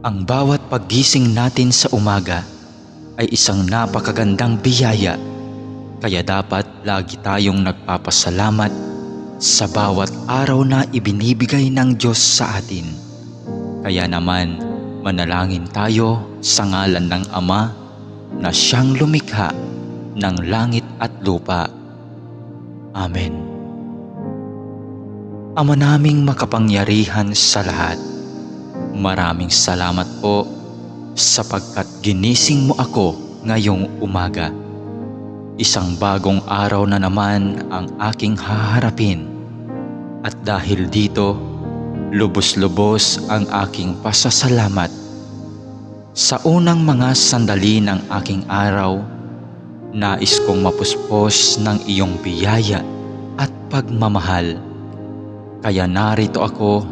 Ang bawat paggising natin sa umaga ay isang napakagandang biyaya, kaya dapat lagi tayong nagpapasalamat sa bawat araw na ibinibigay ng Diyos sa atin. Kaya naman, manalangin tayo sa ngalan ng Ama na siyang lumikha ng langit at lupa. Amen. Ama naming makapangyarihan sa lahat, maraming salamat po sapagkat ginising mo ako ngayong umaga. Isang bagong araw na naman ang aking haharapin. At dahil dito, lubos-lubos ang aking pasasalamat. Sa unang mga sandali ng aking araw, nais kong mapuspos ng iyong biyaya at pagmamahal. Kaya narito ako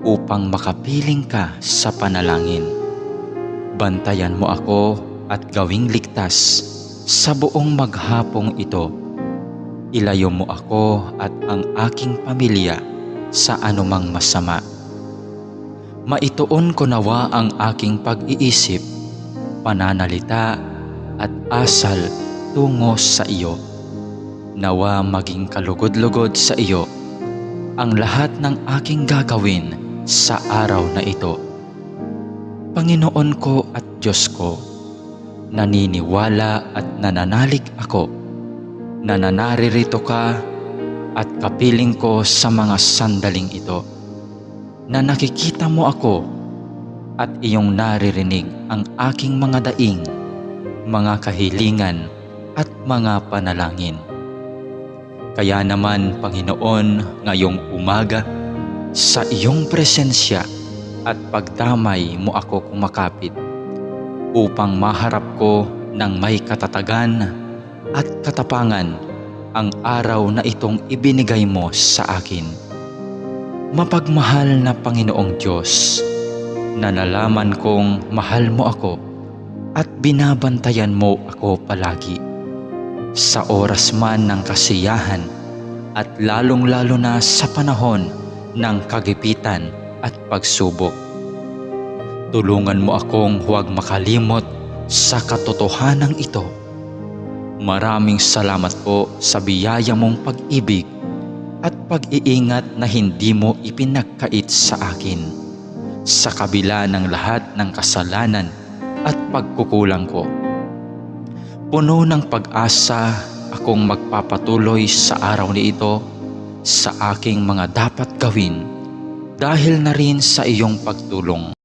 upang makapiling ka sa panalangin. Bantayan mo ako at gawing ligtas sa buong maghapong ito. Ilayo mo ako at ang aking pamilya sa anumang masama. Maituon ko nawa ang aking pag-iisip, pananalita at asal tungo sa iyo. Nawa maging kalugod-lugod sa iyo ang lahat ng aking gagawin sa araw na ito. Panginoon ko at Diyos ko, naniniwala at nananalig ako na naririto ka at kapiling ko sa mga sandaling ito, na nakikita mo ako at iyong naririnig ang aking mga daing, mga kahilingan at mga panalangin. Kaya naman, Panginoon, ngayong umaga, sa iyong presensya at pagdamay mo ako kumakapit upang maharap ko ng may katatagan at katapangan ang araw na itong ibinigay mo sa akin. Mapagmahal na Panginoong Diyos, na nalaman kong mahal mo ako at binabantayan mo ako palagi. Sa oras man ng kasiyahan at lalong-lalo na sa panahon ng kagipitan at pagsubok. Tulungan mo akong huwag makalimot sa katotohanan ito. Maraming salamat po sa biyaya mong pag-ibig at pag-iingat na hindi mo ipinagkait sa akin, sa kabila ng lahat ng kasalanan at pagkukulang ko. Puno ng pag-asa akong magpapatuloy sa araw na ito sa aking mga dapat gawin dahil na rin sa iyong pagtulong.